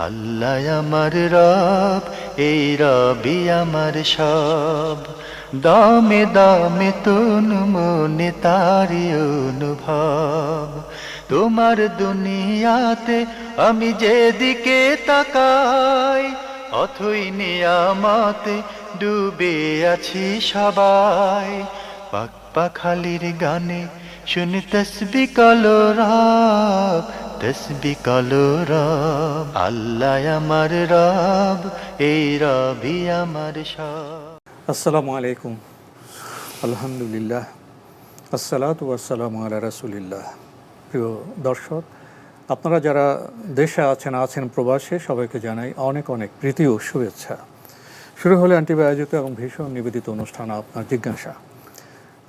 আল্লাহ আমার রব, এই রবি আমার সব। দামে দামে তন মনে তারি অনুভব। তোমার দুনিয়াতে আমি যেদিকে তাকাই, অথই নিয়ামতে ডুবে আছি সবাই। পাক পাখালির গানে শুনি তসবি কালো রব, তসবি কালো রব। আল্লাহ আমার রব, এই রবি আমার সব। আসসালামু আলাইকুম, আলহামদুলিল্লাহ, আসসালাতু ওয়াসসালামু আলা রাসূলিল্লাহ। প্রিয় দর্শক, আপনারা যারা দেশে আছেন প্রবাসে, সবাইকে জানাই অনেক অনেক প্রীতি ও শুভেচ্ছা। শুরু হলে আন্টিভি আয়োজিত এবং ভীষণ নিবেদিত অনুষ্ঠান আপনার জিজ্ঞাসা।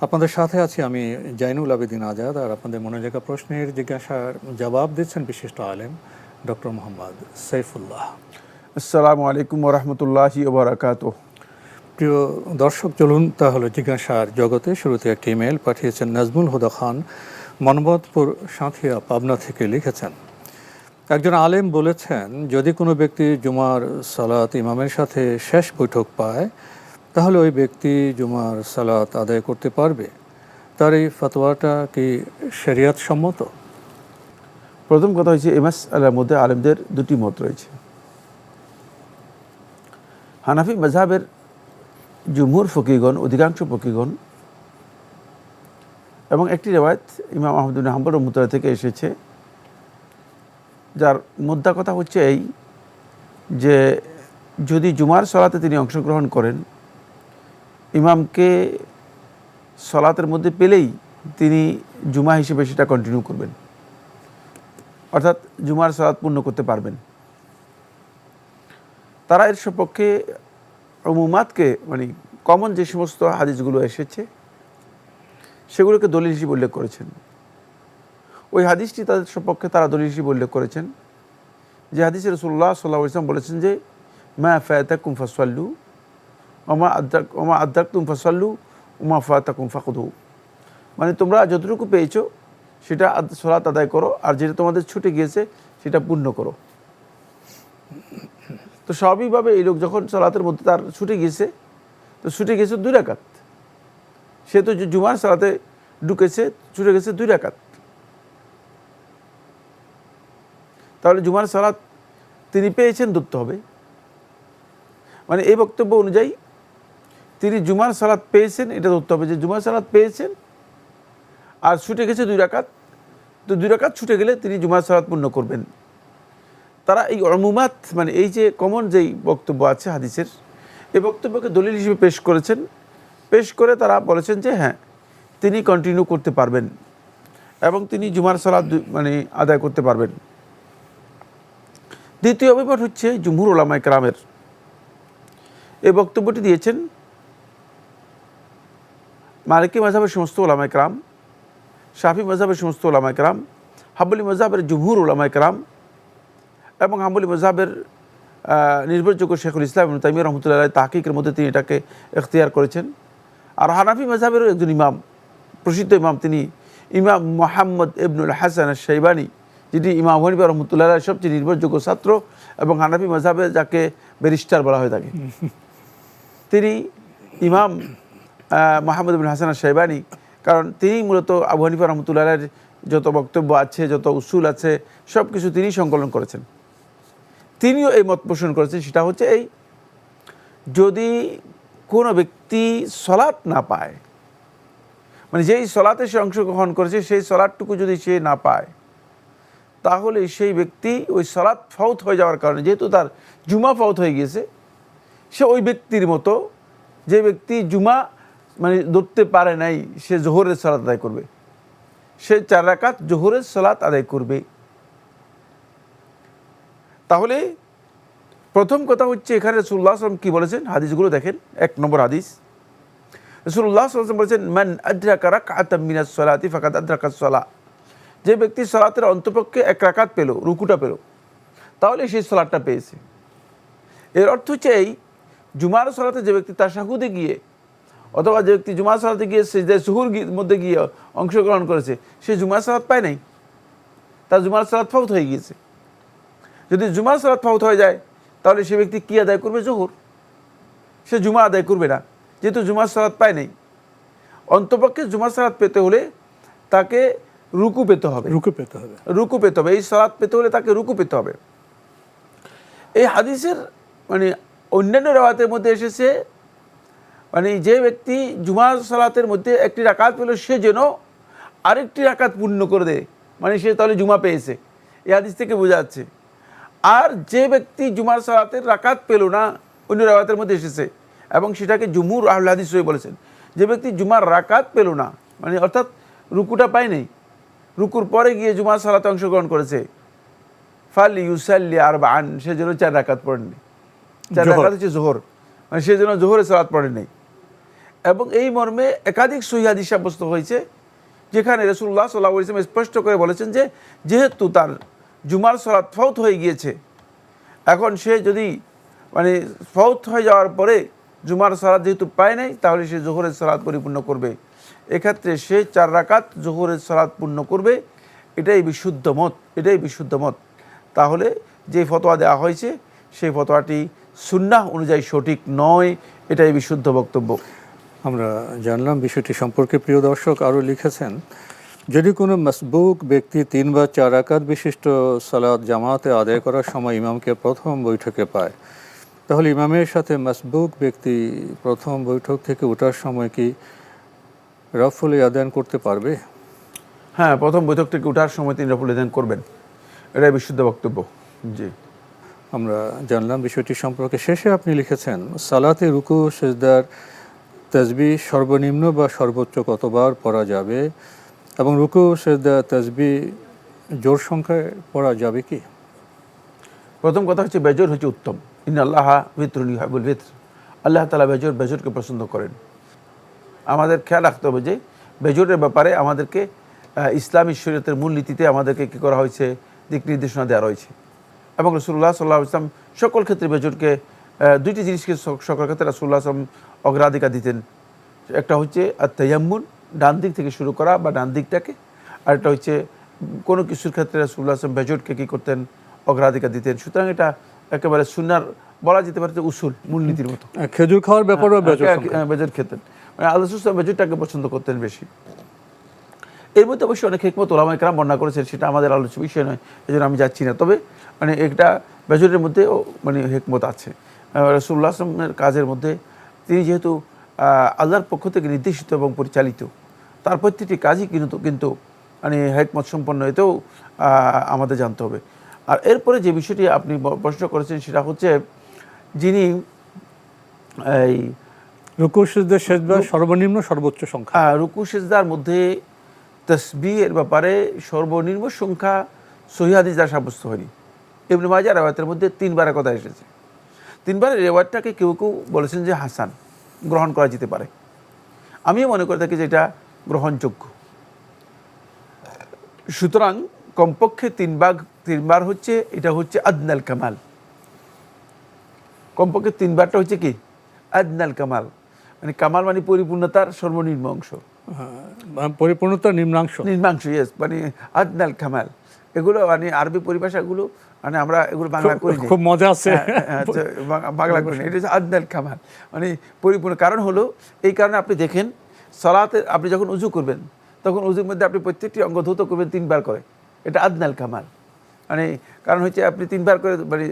আপনাদের সাথে আছি আমি জাইনুল আবেদিন আজাদ, আর আপনাদের মনে জায়গা প্রশ্নের জিজ্ঞাসার জবাব দিচ্ছেন বিশিষ্ট আলেম ডক্টর মোহাম্মদ সাইফুল্লাহ। আসসালামু আলাইকুম ওরহমতুল্লাহি ওবরাকাতুহ। প্রিয় দর্শক, চলুন তাহলে জিজ্ঞাসার জগতে। শুরুতে একটি ইমেল পাঠিয়েছেন নাজমুল হুদা খান, মনবতপুর সাঁথিয়া, পাবনা থেকে লিখেছেন, একজন আলেম বলেছেন, যদি কোনো ব্যক্তি জুমার সালাত ইমামের সাথে শেষ বৈঠক পায়, তাহলে ওই ব্যক্তি জুমার সালাত আদায় করতে পারবে। তার এই ফতোয়াটা কি শরিয়ত সম্মত? প্রথম কথা হচ্ছে, এই মাসআলার মধ্যে আলেমদের দুটি মত রয়েছে। হানাফি মাযহাবের জুমহুর ফকিহগণ, অধিকাংশ ফকিহগণ, এবং একটি রিওয়ায়াত ইমাম আহমদ বিন হাম্বল রাহমাতুল্লাহ থেকে এসেছে, যার মুদ্রা কথা হচ্ছে এই যে যদি জুমার সালাতে তিনি অংশগ্রহণ করেন, ইমামকে সালাতের মধ্যে পেলেই তিনি জুমা হিসেবে সেটা কন্টিনিউ করবেন, অর্থাৎ জুমার সালাত পূর্ণ করতে পারবেন। তারা এর সপক্ষে উমুমাতকে, মানে কমন যে সমস্ত হাদিসগুলো এসেছে সেগুলোকে দলিল হিসেবে উল্লেখ করেছেন। ওই হাদিসটি তাদের সপক্ষে তারা দলিল হিসেবে উল্লেখ করেছেন, যে হাদিসে রাসূলুল্লাহ সাল্লাল্লাহু আলাইহি ওয়াসাল্লাম বলেছেন যে, মা ফাতাকুম ফাসাল্লু ওমা আদরাকতুম ফাসাল্লু ওমা ফাতাকুম ফাকুদু। মানে তোমরা যতটুকু পেয়েছো সেটা সালাত আদায় করো, আর যেটা তোমাদের ছুটে গিয়েছে সেটা পূর্ণ করো। তো স্বাভাবিকভাবে এই লোক যখন সালাতের মধ্যে তার ছুটে গিয়েছে, তো ছুটে গেছে 2 রাকাত, সে তো জুমার সালাতে ঢুকেছে, ছুটে গেছে 2 রাকাত, তাহলে জুমার সালাত তিনি পেয়েছেন ধরতে হবে। মানে এই বক্তব্য অনুযায়ী তিনি জুমার সালাত পেয়েছেন, এটা ধরতে হবে যে জুমার সালাত পেয়েছেন, আর ছুটে গেছে 2 রাকাত, তো 2 রাকাত ছুটে গেলে তিনি জুমার সালাত পূর্ণ করবেন। তারা এই উমুমাত, মানে এই যে কমন যেই বক্তব্য আছে হাদিসের, এই বক্তব্যকে দলিল হিসেবে পেশ করেছেন। পেশ করে তারা বলেছেন যে হ্যাঁ, তিনি কন্টিনিউ করতে পারবেন এবং তিনি জুমার সালাত মানে আদায় করতে পারবেন। দ্বিতীয় অভিমত হচ্ছে জুমহুর উলামায়ে কেরামের। এই বক্তব্যটি দিয়েছেন মালিকি মাযহাবের সমস্ত উলামায়ে কেরাম, শাফি মাযহাবের সমস্ত উলামায়ে কেরাম, হাম্বলি মাযহাবের জুমহুর উলামায়ে কেরাম, এবং হাম্বলি মাযহাবের নির্ভরযোগ্য শেখুল ইসলাম ইবনে তাইমিয়া রাহমাতুল্লাহ আলাইহি তাহকিকের মধ্যে তিনি এটাকে ইখতিয়ার করেছেন। আর হানাফি মাযহাবেরও একজন ইমাম, প্রসিদ্ধ ইমাম, তিনি ইমাম মুহাম্মদ ইবনুল হাসান আশ-শাইবানী, যিনি ইমাম আবু হানিফা রাহমাতুল্লাহ আলাইহির সবচেয়ে নির্ভরযোগ্য ছাত্র, এবং হানাফি মাযহাবে যাকে ব্যারিস্টার বলা হয়ে থাকে, তিনি ইমাম মুহাম্মদ ইবনুল হাসান আশ-শাইবানী। কারণ তিনি মূলত আবু হানিফা রাহমাতুল্লাহ আলাইহির যত বক্তব্য আছে, যত উসুল আছে, সব কিছু তিনি সংকলন করেছেন। তিনিও এই মত পোষণ করেছেন, সেটা হচ্ছে এই, যদি কোনো ব্যক্তি সলাৎ না পায়, মানে যেই সলাতে সে অংশগ্রহণ করেছে সেই সলাৎটুকু যদি সে না পায়, তাহলে সেই ব্যক্তি ওই সলাৎ ফাউত হয়ে যাওয়ার কারণে, যেহেতু তার জুমা ফাউত হয়ে গিয়েছে, সে ওই ব্যক্তির মতো, যে ব্যক্তি জুমা মানে ধরতে পারে নাই, সে জোহরের সালাত আদায় করবে, সে 4 রাকাত জোহরের সালাত আদায় করবে। তাহলে প্রথম কথা হচ্ছে এখানে রাসূলুল্লাহ সাল্লাল্লাহু আলাইহি ওয়াসাল্লাম কি বলেছেন, হাদিসগুলো দেখেন। 1 নম্বর হাদিস, রাসূলুল্লাহ সাল্লাল্লাহু আলাইহি ওয়াসাল্লাম বলেছেন, মান আদরাকা রাকআতাম মিনাস সালাতি ফাকাদ আদরাকাস সালাহ। যে ব্যক্তি সালাতের অন্তপক্ষে 1 রাকাত পেল, রুকুটা পেল, তাহলে সেই সালাতটা পেয়েছে। এর অর্থ হচ্ছে এই, জুমার সালাতে যে ব্যক্তি তাশাহুদে গিয়ে, অথবা যে ব্যক্তি জুমার সালাতে গিয়ে সিজদায়ে সুহুর মধ্যে গিয়ে অংশগ্রহণ করেছে, সে জুমার সালাত পায় নাই, তার জুমার সালাত ফাউত হয়ে গিয়েছে। যদি জুমার সালাত ফাউত হয়ে যায় তাহলে সে ব্যক্তি কি আদায় করবে? জোহর। সে জুমা আদায় করবে না, যেহেতু জুমার সালাত পায় নাই। অন্তপক্ষে জুমার সালাত পেতে হলে তাকে রুকু পেতে হবে, রুকু পেতে হবে। এই সালাত পেতে হলে তাকে রুকু পেতে হবে। এই হাদিসের মানে অন্যান্য রাওয়াতের মধ্যে এসেছে মানে যে ব্যক্তি জুমার সালাতের মধ্যে একটি রাকাত পেল সে যেন আরেকটি রাকাত পূর্ণ করে দেয়, মানে সে তাহলে জুমা পেয়েছে। এই হাদিস থেকে বোঝা যাচ্ছে। আর যে ব্যক্তি জুমার সালাতের রাকাত পেল না, অন্য রাওয়াতের মধ্যে এসেছে এবং সেটাকে জুমহুর আহলে হাদিস বলেছেন, যে ব্যক্তি জুমার রাকাত পেল না, মানে অর্থাৎ রুকুটা পায় নাই, রুকুর পরে গিয়ে জুমার সালাতে অংশগ্রহণ করেছে, ফাল ইউসাল্লি আরবাআন, সে যেন 4 রাকাত পড়েনি। 4 রাকাত হচ্ছে জোহর, মানে সে যেন জোহরের সালাত পড়ে নাই। এবং এই মর্মে একাধিক সহিহ হাদিস সাব্যস্ত হয়েছে, যেখানে রাসূলুল্লাহ সাল্লাল্লাহু আলাইহি ওয়াসাল্লাম স্পষ্ট করে বলেছেন যে যেহেতু তার জুমার সালাত ফাউত হয়ে গিয়েছে, এখন সে যদি মানে ফাউত হয়ে যাওয়ার পরে জুমার সালাত যেহেতু পায় নাই, তাহলে সে জোহরের সালাত পরিপূর্ণ করবে। এক্ষেত্রে সে 4 রাকাত জোহরের সালাত পূর্ণ করবে। এটাই বিশুদ্ধ মত, এটাই বিশুদ্ধ মত। তাহলে যে ফতোয়া দেওয়া হয়েছে সেই ফতোয়াটি সুন্নাহ অনুযায়ী সঠিক নয়, এটাই বিশুদ্ধ বক্তব্য। আমরা জানলাম বিষয়টি সম্পর্কে। প্রিয় দর্শক আরও লিখেছেন, যদি কোনো মাসবুক ব্যক্তি 3 বা 4 রাকাত বিশিষ্ট সালাত জামাতে আদায় করার সময় ইমামকে প্রথম বৈঠকে পায়, তাহলে ইমামের সাথে মাসবুক ব্যক্তি প্রথম বৈঠক থেকে ওঠার সময় কি রফুল ইয়াদান করতে পারবে? হ্যাঁ, প্রথম বৈঠক থেকে ওঠার সময় তিনি রফুল ইয়াদান করবেন, এটাই বিশুদ্ধ বক্তব্য। জি, আমরা জানলাম বিষয়টি সম্পর্কে। শেষে আপনি লিখেছেন, সালাতে রুকু সেজদার তাসবিহ সর্বনিম্ন বা সর্বোচ্চ কতবার পড়া যাবে এবং রুকু সেজদা তাসবিহ জোর সংখ্যায় পড়া যাবে কি? প্রথম কথা হচ্ছে বেজর হচ্ছে উত্তম। ইন্নাল্লাহা বিতরুন ইউহিব্বুল বিতর, আল্লাহ তাআলা বেজরকে পছন্দ করেন। আমাদের খেয়াল রাখতে হবে যে বেজরের ব্যাপারে আমাদেরকে ইসলামী শরীয়তের মূলনীতিতে আমাদেরকে কী করা হয়েছে, দিক নির্দেশনা দেওয়া রয়েছে। এবং রাসূলুল্লাহ সাল্লাল্লাহু আলাইহি ওয়াসাল্লাম সকল ক্ষেত্রে বেজরকে দুইটি জিনিসকে সকল ক্ষেত্রে রাসূলুল্লাহ সাল্লাল্লাহু আলাইহি ওয়াসাল্লাম অগ্রাধিকার দিতেন। একটা হচ্ছে আত-তায়াম্মুন, ডান দিক থেকে শুরু করা বা ডান দিকটাকে, আর একটা হচ্ছে কোনো কিছুর ক্ষেত্রে রাসূলুল্লাহ সাল্লাল্লাহু আলাইহি ওয়াসাল্লাম বেজরকে কী করতেন, অগ্রাধিকার দিতেন। সুতরাং এটা একেবারে সুন্নাহর বলা যেতে পারে উসুল, মূলনীতির মতো। খেজুর খাওয়ার ব্যাপারেও বেজর খেতেন, মানে আল্লাহ রাসূল বেজরটাকে পছন্দ করতেন বেশি। এর মধ্যে অবশ্যই অনেক হিকমত ওলামায়ে কেরাম বর্ণনা করেছেন, সেটা আমাদের আলোচ্য বিষয় নয়, এই জন্য আমি যাচ্ছি না। তবে মানে একটা বেজরের মধ্যে মানে হিকমত আছে। রাসূলুল্লাহ সাল্লাল্লাহু আলাইহি ওয়াসাল্লামের কাজের মধ্যে তিনি যেহেতু আল্লাহর পক্ষ থেকে নির্দেশিত এবং পরিচালিত, তার প্রত্যেকটি কাজই কিন্তু মানে হিকমত সম্পন্ন, এতেও আমাদের জানতে হবে। আর এরপরে যে বিষয়টি আপনি প্রশ্ন করেছেন সেটা হচ্ছে, যিনি এই রুকু সিজদা সেজদা সর্বনিম্ন সর্বোচ্চ সংখ্যা, রুকু সিজদার মধ্যে তাসবিহের ব্যাপারে সর্বনিম্ন সংখ্যা সহিহ হাদিস দ্বারা সাব্যস্ত হয়নি। ইবনে মাজাহ রিওয়ায়াতের মধ্যে 3 বারের কথা এসেছে। 3 বারের রিওয়ায়াতটাকে কেউ কেউ বলেছেন যে হাসান, গ্রহণ করা যেতে পারে। আমিও মনে করে থাকি যে এটা গ্রহণযোগ্য। সুতরাং কমপক্ষে 3 বার হচ্ছে, এটা হচ্ছে আদনাল কামাল। কমপক্ষে 3 বারটা হচ্ছে কি আদনাল কামাল, মানে কামাল মানে পরিপূর্ণতার সর্বনিম্ন অংশ, পরিপূর্ণতার নিম্নাংশ, ইয়েস, মানে আদনাল কামাল। এগুলো মানে আরবি পরিভাষাগুলো মানে আমরা এগুলো বাংলা করি, খুব মজা আছে, বাংলা করি। এটা হচ্ছে আদনাল কামাল, মানে পরিপূর্ণ। কারণ হলো এই কারণে আপনি দেখেন সালাতে আপনি যখন উজু করবেন তখন উজুর মধ্যে আপনি প্রত্যেকটি অঙ্গ ধৌত করবেন 3 বার করে, এটা আদনাল কামাল। মানে কারণ হচ্ছে আপনি 3 বার করে মানে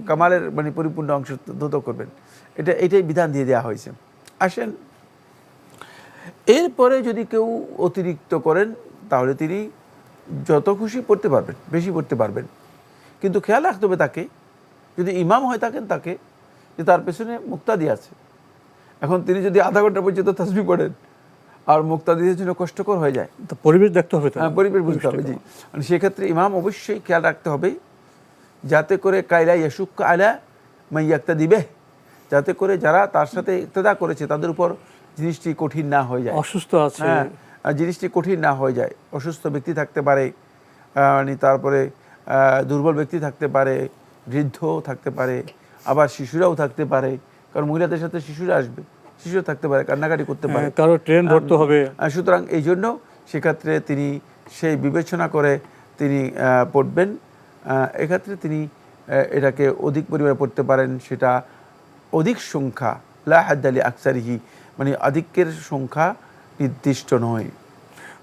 কামালের মানে পরিপূর্ণ অংশ ধৌত করবেন, এটাই বিধান দিয়ে দেওয়া হয়েছে। আসেন, এরপরে যদি কেউ অতিরিক্ত করেন তাহলে তিনি যত খুশি পড়তে পারবেন, বেশি পড়তে পারবেন, কিন্তু খেয়াল রাখতে হবে তাকে, যদি ইমাম হয়ে থাকেন তাকে, যে তার পেছনে মুক্তাদি আছে। এখন তিনি যদি আধা ঘন্টা পর্যন্ত তাসবিহ পড়েন আর মুক্তাদিদের জন্য কষ্টকর হয়ে যায়, তো পরিবেশ দেখতে হবে, পরিবেশ বুঝতে হবে। জি, মানে সেক্ষেত্রে ইমাম অবশ্যই খেয়াল রাখতে হবে যাতে করে কাইলা ইয়াসুক আলা মান ইয়াক্তাদি বিহ, যাতে করে যারা তার সাথে ইক্তেদা করেছে তাদের উপর জিনিসটি কঠিন না হয়ে যায়। অসুস্থ আছে, জিনিসটি কঠিন না হয়ে যায়। অসুস্থ ব্যক্তি থাকতে পারে, মানে তারপরে দুর্বল ব্যক্তি থাকতে পারে, বৃদ্ধ থাকতে পারে, আবার শিশুরাও থাকতে পারে, কারণ মহিলাদের সাথে শিশুরা আসবে, শিশু থাকতে পারে, কান্নাকাটি করতে পারে, কারো ট্রেন ধরতে হবে। সুতরাং এই জন্য সেক্ষেত্রে তিনি সেই বিবেচনা করে তিনি পড়বেন। এক্ষেত্রে তিনি এটাকে অধিক পরিমাণে পড়তে পারেন, সেটা অধিক সংখ্যা, লা হাদ্দালি আকসারিহি, মানে আধিক্যের সংখ্যা নির্দিষ্ট নয়।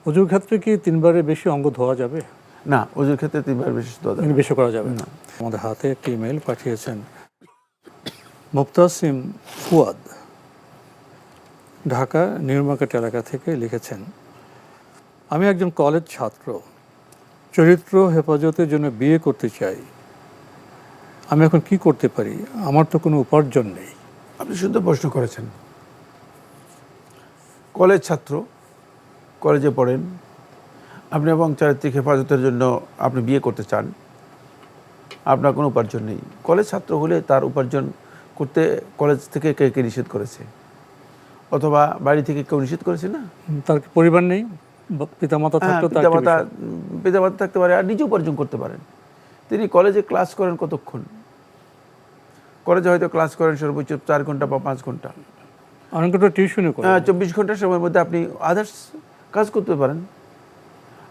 অজুর ক্ষেত্রে কি 3 বারের বেশি অঙ্গ ধোয়া যাবে? না, অজুর ক্ষেত্রে 3 বার বেশি ধোয়া যাবে না। বেশি করা যাবে না। আমাদের হাতে একটি ইমেল পাঠিয়েছেন মুবতাসিম ফুয়াদ, ঢাকা নিউ মার্কেট এলাকা থেকে লিখেছেন, আমি একজন কলেজ ছাত্র, চরিত্র হেফাজতের জন্য বিয়ে করতে চাই। আমি এখন কি করতে পারি? আমার তো কোনো উপার্জন নেই। আপনি সুন্দর প্রশ্ন করেছেন। কলেজ ছাত্র, কলেজে পড়েন আপনি, এবং চারিত্রিক হেফাজতের জন্য আপনি বিয়ে করতে চান, আপনার কোনো উপার্জন নেই। কলেজ ছাত্র হলে তার উপার্জন করতে কলেজ থেকে কে কে নিষেধ করেছে, অথবা বাড়ি থেকে কেউ নিষেধ করেছে? না। তার কি পরিবার নেই? পিতামাতা থাকতো? পিতামাতা থাকতে পারে, আর নিজে উপার্জন করতে পারেন। তিনি কলেজে ক্লাস করেন কতক্ষণ? কলেজে হয়তো ক্লাস করেন সর্বোচ্চ 4 ঘন্টা বা 5 ঘন্টা। অনেকটা টিউশনও করেন। 24 ঘন্টার সময়ের মধ্যে আপনি আদার্স কাজ করতে পারেন,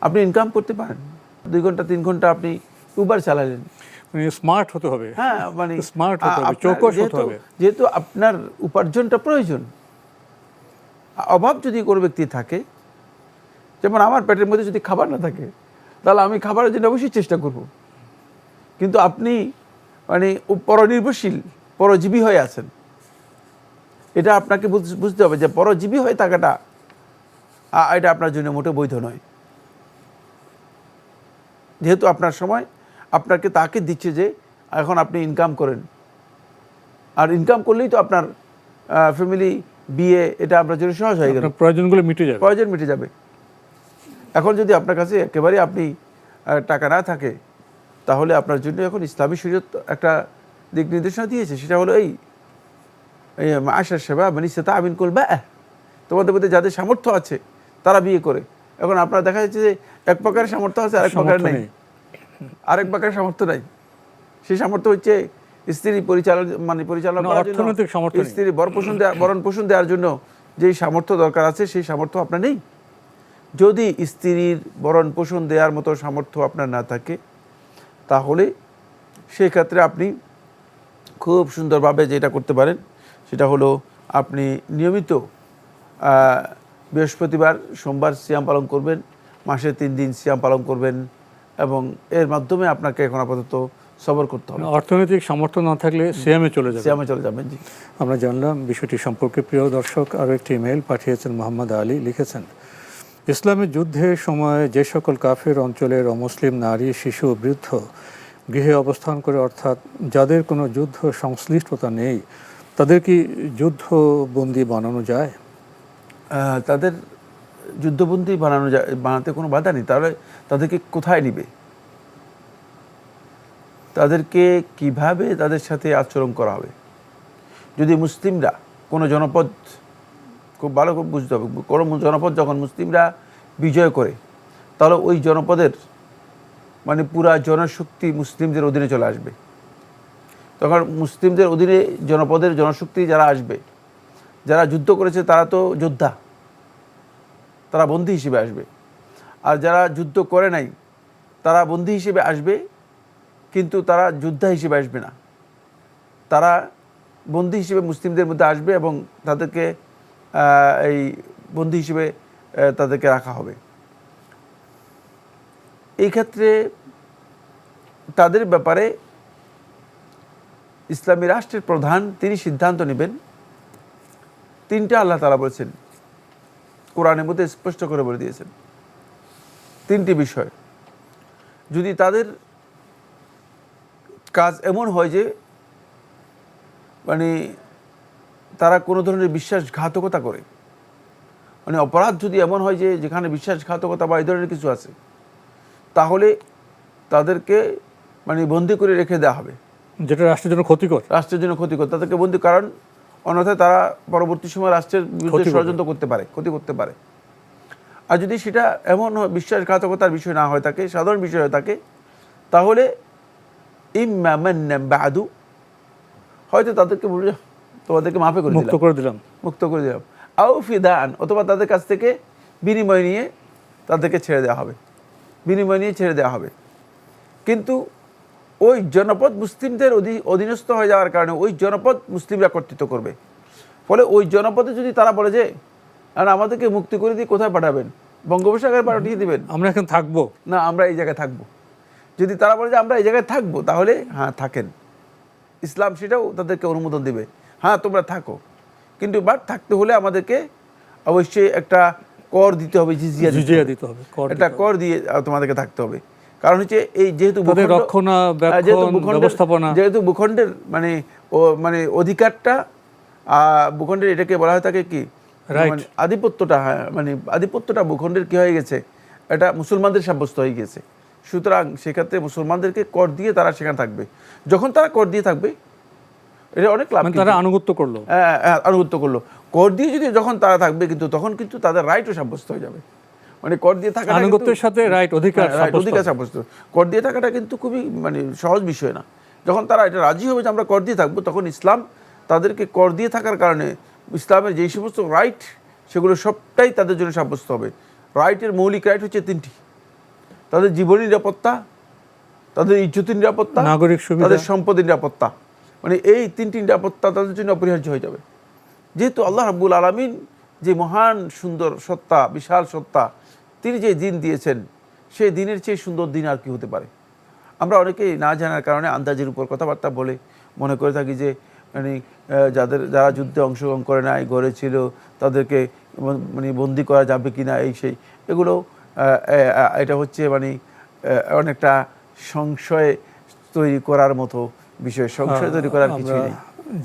আপনি ইনকাম করতে পারেন। 2 ঘন্টা 3 ঘন্টা আপনি উবার চালালেন। মানে স্মার্ট হতে হবে। হ্যাঁ, মানে স্মার্ট হতে হবে, চৌকস হতে হবে। যেহেতু আপনার উপার্জনটা প্রয়োজন। অভাব যদি কোনো ব্যক্তি থাকে, যেমন আমার পেটের মধ্যে যদি খাবার না থাকে, তাহলে আমি খাবারের জন্য অবশ্যই চেষ্টা করব। কিন্তু আপনি মানে পরনির্ভরশীল, পরজীবী হয়ে আছেন। এটা আপনাকে বুঝতে হবে যে পরজীবী হয়ে থাকাটা এটা আপনার জন্য মোটে বৈধ নয়। যেহেতু আপনার সময় আপনাকে তাকে দিচ্ছে যে এখন আপনি ইনকাম করেন, আর ইনকাম করলেই তো আপনার ফ্যামিলি, বিয়ে, এটা আপনার জন্য সহজ হয়ে গেল, প্রয়োজনগুলো মিটে যাবে, প্রয়োজন মিটে যাবে। এখন যদি আপনার কাছে একেবারে আপনি টাকা না থাকে, তাহলে আপনার জন্য এখন ইসলামী শরীয়ত একটা দিক নির্দেশনা দিয়েছে, সেটা হলো এই আশার সেবা মানে সেটা আমিন করবে। তোমাদের মধ্যে যাদের সামর্থ্য আছে তারা বিয়ে করে। এখন আপনারা দেখা যাচ্ছে যে এক প্রকারের সামর্থ্য আছে, আরেক প্রকার নেই, আরেক প্রকারের সামর্থ্য নাই। সেই সামর্থ্য হচ্ছে স্ত্রী পরিচালনা করার জন্য, স্ত্রী ভরণ পোষণ দেওয়ার জন্য যেই সামর্থ্য দরকার আছে, সেই সামর্থ্য আপনার নেই। যদি স্ত্রীর ভরণ পোষণ দেওয়ার মতো সামর্থ্য আপনার না থাকে, তাহলে সেই ক্ষেত্রে আপনি খুব সুন্দরভাবে যেটা করতে পারেন, সেটা হলো আপনি নিয়মিত বৃহস্পতিবার, সোমবার সিয়াম পালন করবেন, মাসে 3 দিন সিয়াম পালন করবেন, এবং এর মাধ্যমে আপনাকে এখন আপাতত সবর করতে হবে। অর্থনৈতিক সামর্থ্য না থাকলে সিয়ামে চলে যাবেন। জি, আমরা জানলাম বিষয়টি সম্পর্কে। প্রিয় দর্শক, আরও একটি ইমেল পাঠিয়েছেন মোহাম্মদ আলী, লিখেছেন, ইসলামের যুদ্ধের সময় যে সকল কাফের অঞ্চলের অমুসলিম নারী, শিশু, বৃদ্ধ গৃহে অবস্থান করে, অর্থাৎ যাদের কোনো যুদ্ধ সংশ্লিষ্টতা নেই, তাদের কি যুদ্ধবন্দী বানানো যায়? তাদের যুদ্ধবন্দী বানাতে কোনো বাধা নেই। তাহলে তাদেরকে কোথায় নিবে? তাদেরকে কিভাবে তাদের সাথে আচরণ করা হবে? যদি মুসলিমরা কোনো জনপদ, খুব ভালো করে বুঝতে হবে, কোনো জনপদ যখন মুসলিমরা বিজয় করে, তাহলে ওই জনপদের মানে পুরা জনশক্তি মুসলিমদের অধীনে চলে আসবে। তখন মুসলিমদের অধীনে জনপদের জনশক্তি যারা আসবে, যারা যুদ্ধ করেছে তারা তো যোদ্ধা, তারা বন্দী হিসেবে আসবে। আর যারা যুদ্ধ করে নাই তারা বন্দী হিসেবে আসবে, কিন্তু তারা যোদ্ধা হিসেবে আসবে না। তারা বন্দী হিসেবে মুসলিমদের মধ্যে আসবে, এবং তাদেরকে এই বন্দী হিসেবে তাদেরকে রাখা হবে। এই ক্ষেত্রে তাদের ব্যাপারে ইসলামী রাষ্ট্রের প্রধান তিনি সিদ্ধান্ত নেবেন। 3টা আল্লাহ তাআলা বলেছেন, কোরআনের মধ্যে স্পষ্ট করে বলে দিয়েছেন 3টি বিষয়। যদি তাদের কাজ এমন হয় যে মানে তারা কোনো ধরনের বিশ্বাসঘাতকতা করে, মানে অপরাধ যদি এমন হয় যে যেখানে বিশ্বাসঘাতকতা বা এই ধরনের কিছু আছে, তাহলে তাদেরকে মানে বন্দী করে রেখে দেওয়া হবে, যেটা রাষ্ট্রের জন্য ক্ষতিকর। তাদেরকে বন্দী, কারণ অন্যথায় তারা পরবর্তী সময় রাষ্ট্রের বিরুদ্ধে ষড়যন্ত্র করতে পারে, ক্ষতি করতে পারে। আর যদি সেটা এমন বিশ্বাসঘাতকতার বিষয় না হয়ে থাকে, সাধারণ বিষয় হয়ে থাকে, তাহলে ইম্মা মান্নান বাদু, হয়তো তাদেরকে বলে তোমাদেরকে মাফ করে দিলাম, মুক্ত করে দিলাম, আও ফিদান, অথবা তাদের কাছ থেকে বিনিময় নিয়ে তাদেরকে ছেড়ে দেওয়া হবে, কিন্তু ওই জনপদ মুসলিমদের অধীনস্থ হয়ে যাওয়ার কারণে ওই জনপদ মুসলিমরা কর্তৃত্ব করবে। ফলে ওই জনপদে যদি তারা বলে যে আর আমাদেরকে মুক্তি করে দিয়ে কোথায় পাঠাবেন, বঙ্গোপসাগরে পাঠিয়ে দিবেন, আমরা এখন থাকবো না আমরা এই জায়গায় থাকবো, যদি তারা বলে যে আমরা এই জায়গায় থাকবো, তাহলে হ্যাঁ থাকেন, ইসলাম সেটাও তাদেরকে অনুমোদন দেবে, হ্যাঁ তোমরা থাকো, কিন্তু বাট থাকতে হলে আমাদেরকে অবশ্যই একটা কর দিতে হবে, জিজিয়া দিতে হবে, একটা কর দিয়ে তোমাদেরকে থাকতে হবে। কারণ হচ্ছে এই যেহেতু যেহেতু ভূখণ্ডের মানে অধিকারটা ভূখণ্ডের এটাকে বলা হয় থাকে কি আধিপত্যটা, হ্যাঁ মানে আধিপত্যটা ভূখণ্ডের কি হয়ে গেছে, এটা মুসলমানদের সাব্যস্ত হয়ে গেছে। সুতরাং সেক্ষেত্রে মুসলমানদেরকে কর দিয়ে তারা সেখানে থাকবে। যখন তারা কর দিয়ে থাকবে, এটা অনেক লাভ, তারা আনুগত্য করলো, আনুগত্য করলো, কর দিয়ে যদি যখন তারা থাকবে, কিন্তু তখন কিন্তু তাদের রাইটও সাব্যস্ত হয়ে যাবে। মানে কর দিয়ে থাকা আনুগত্যের সাথে রাইট অধিকার সাব্যস্ত, কর দিয়ে থাকাটা কিন্তু খুবই মানে সহজ বিষয় না। যখন তারা এটা রাজি হবে যে আমরা কর দিয়ে থাকবো, তখন ইসলাম তাদেরকে কর দিয়ে থাকার কারণে ইসলামের যেই সমস্ত রাইট সেগুলো সবটাই তাদের জন্য সাব্যস্ত হবে। রাইটের মৌলিক রাইট হচ্ছে তিনটি: তাদের জীবনের নিরাপত্তা, তাদের ইজ্জতের নিরাপত্তা, নাগরিক সুবিধা, তাদের সম্পদের নিরাপত্তা। মানে এই তিনটি নিরাপত্তা তাদের জন্য অপরিহার্য হয়ে যাবে। যেহেতু আল্লাহ রাব্বুল আলামিন যে মহান সুন্দর সত্তা, বিশাল সত্তা, তিনি যে দিন দিয়েছেন, সেই দিনের চেয়ে সুন্দর দিন আর কি হতে পারে। আমরা অনেকেই না জানার কারণে আন্দাজের উপর কথাবার্তা বলে মনে করে থাকি যে মানে যারা যুদ্ধে অংশগ্রহণ করে নাই, ঘরে ছিল, তাদেরকে মানে বন্দি করা যাবে কি না, এই সেই এগুলো এটা হচ্ছে মানে অনেকটা সংশয় তৈরি করার মতো বিষয়, সংশয় তৈরি করার কিছু নেই।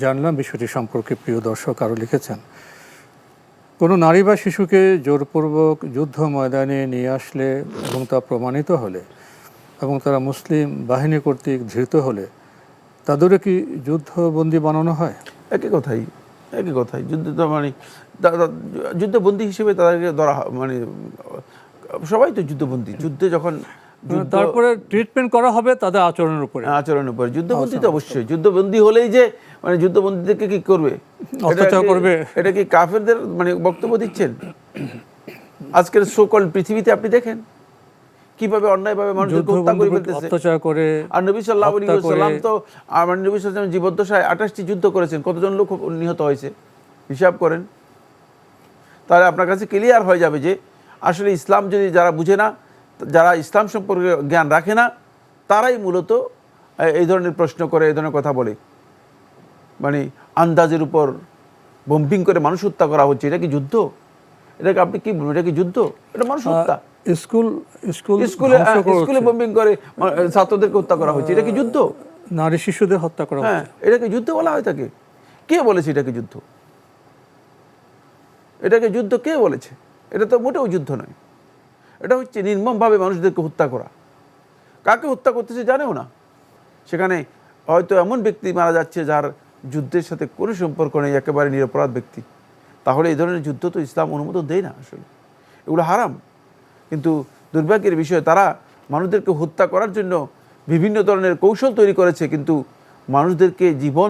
জানলাম বিষয়টি সম্পর্কে। প্রিয় দর্শক আরও লিখেছেন, কোনো নারী বা শিশুকে জোরপূর্বক যুদ্ধ ময়দানে নিয়ে আসলে এবং তা প্রমাণিত হলে এবং তারা মুসলিম বাহিনী কর্তৃক ধৃত হলে তাদেরও কি যুদ্ধবন্দী বানানো হয়? একই কথাই যুদ্ধ মানে যুদ্ধবন্দী হিসেবে তাদেরকে ধরা মানে সবাই তো যুদ্ধবন্দী। যুদ্ধে যখন তারপরে ট্রিটমেন্ট করা হবে তাদের আচরণের উপরে। যুদ্ধবন্দী তো অবশ্যই, যুদ্ধবন্দী হলেই যে মানে যুদ্ধবন্দীদেরকে কি করবে, অত্যাচার করবে, এটা কি কাফেরদের মানে বক্তব্য দিচ্ছেন? আজকের সকল পৃথিবীতে আপনি দেখেন কিভাবে অন্যায়ভাবে মানুষকে হত্যা করে ফেলতেছে, অত্যাচার করে। আর নবী সাল্লাল্লাহু আলাইহি ওয়াসাল্লাম তো আমার নবী সাল্লাল্লাহু আলাইহি ওয়াসাল্লাম জীবদ্দশায় 28টি যুদ্ধ করেছেন, কতজন লোক নিহত হয়েছে হিসাব করেন। তাহলে আপনার কাছে ক্লিয়ার হয়ে যাবে যে আসলে ইসলাম যদি যারা বুঝে না, যারা ইসলাম সম্পর্কে জ্ঞান রাখে না, তারাই মূলত এই ধরনের প্রশ্ন করে, এই ধরনের কথা বলে। মানে আন্দাজের উপর বম্বিং করে মানুষ হত্যা করা হচ্ছে, এটা কি যুদ্ধ? এটাকে আপনি কি বলবেন, এটা কি যুদ্ধ? এটা মানুষ হত্যা। স্কুলে বম্বিং করে ছাত্রদেরকে হত্যা করা হচ্ছে, এটা কি যুদ্ধ? নারী শিশুদের হত্যা করা হচ্ছে, হ্যাঁ, এটাকে যুদ্ধ বলা হয় থাকে? কে বলেছে এটাকে যুদ্ধ? এটাকে যুদ্ধ কে বলেছে? এটা তো মোটেও যুদ্ধ নয়। এটা হচ্ছে নির্মমভাবে মানুষদেরকে হত্যা করা। কাকে হত্যা করতেছে জানেও না। সেখানে হয়তো এমন ব্যক্তি মারা যাচ্ছে যার যুদ্ধের সাথে কোনো সম্পর্ক নেই, একেবারে নিরপরাধ ব্যক্তি। তাহলে এই ধরনের যুদ্ধ তো ইসলাম অনুমোদন দেয় না, আসলে এগুলো হারাম। কিন্তু দুর্ভাগ্যের বিষয়, তারা মানুষদেরকে হত্যা করার জন্য বিভিন্ন ধরনের কৌশল তৈরি করেছে, কিন্তু মানুষদেরকে জীবন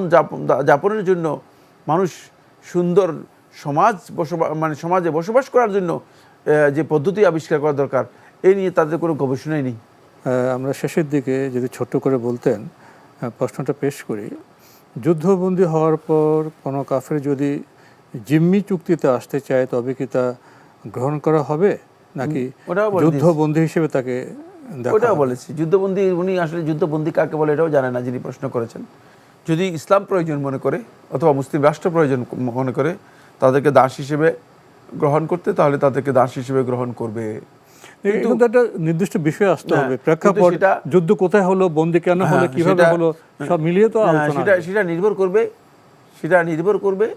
যাপনের জন্য, মানুষ সুন্দর সমাজে বসবাস করার জন্য যে পদ্ধতি আবিষ্কার করা দরকার, এই নিয়ে তাদের কোনো গবেষণাই নেই। আমরা শেষের দিকে যদি ছোট্ট করে বলতেন, প্রশ্নটা পেশ করি। যুদ্ধবন্দী হওয়ার পর কোনো কাফের যদি জিম্মি চুক্তিতে আসতে চায়, তবে কি তা গ্রহণ করা হবে, নাকি যুদ্ধবন্দী হিসেবে তাকে? ওটাও বলেছি, যুদ্ধবন্দী, উনি আসলে যুদ্ধবন্দী কাকে বলে এটাও জানে না যিনি প্রশ্ন করেছেন। যদি ইসলাম প্রয়োজন মনে করে অথবা মুসলিম রাষ্ট্র প্রয়োজন মনে করে তাদেরকে দাস হিসেবে গ্রহণ করতে, তাহলে তাদেরকে দাস হিসেবে গ্রহণ করবে। কিন্তু একটা নির্দিষ্ট বিষয় আসতে হবে, প্রেক্ষাপট, যুদ্ধ কোথায় হলো, বন্দী কেন হলো, কিভাবে হলো, সব মিলিয়ে তো আলোচনা। সেটা নির্ভর করবে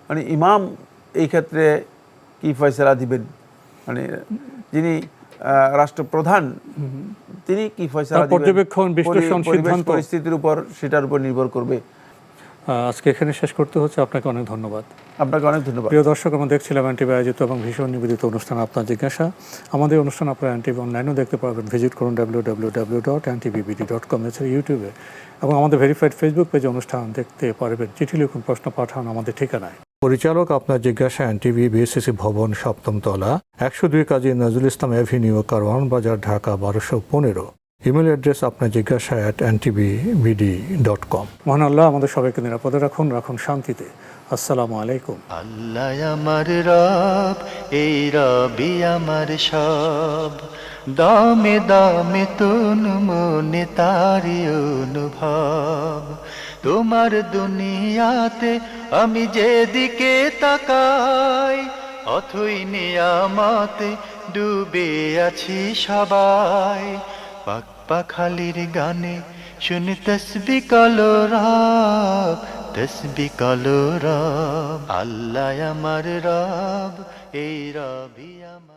মানে ইমাম এই ক্ষেত্রে কি ফয়সালা দিবেন, মানে যিনি রাষ্ট্রপ্রধান তিনি কি ফয়সালা দিবেন, পর্যবেক্ষণ, বিশ্লেষণ, সিদ্ধান্ত, পরিস্থিতির উপর, সেটার উপর নির্ভর করবে। আজকে এখানে শেষ করতে হচ্ছে। আপনাকে অনেক ধন্যবাদ। আপনাকে অনেক ধন্যবাদ। প্রিয় দর্শক, আমরা দেখছিলাম এনটিভি আয়োজিত এবং ভীষণ নিবেদিত অনুষ্ঠান আপনার জিজ্ঞাসা। আমাদের অনুষ্ঠান আপনারা এনটিভি অনলাইনেও দেখতে পারবেন। ভিজিট করুন www.ntvbd.com, এছাড়া ইউটিউবে এবং আমাদের ভেরিফাইড ফেসবুক পেজে অনুষ্ঠান দেখতে পারবেন। চিঠি লিখুন, প্রশ্ন পাঠান আমাদের ঠিকানায়। পরিচালক আপনার জিজ্ঞাসা, এনটিভি, বিএসসিসি ভবন, 7ম তলা, 102 কাজী নজরুল ইসলাম অ্যাভিনিউ, কারওয়ান বাজার, ঢাকা 1215। ইমেল অ্যাড্রেস আপনার জিজ্ঞাসা @ntbvd.com। মহান আল্লাহ আমাদের সবাইকে নিরাপদে রাখুন, রাখুন শান্তিতে। আসসালামু আলাইকুম। আল্লাহ আমার রব, এই রবি আমার সব, দামে দামে তন মনে তারি অনুভব। তোমার দুনিয়াতে আমি যেদিকে তাকাই, অথই নিয়ামতে ডুবে আছি সবাই। পাক পাখালির গানে শুনি তসবি কলরব, তসবি কলরব। আল্লাহ আমার রব, এই রবি আমার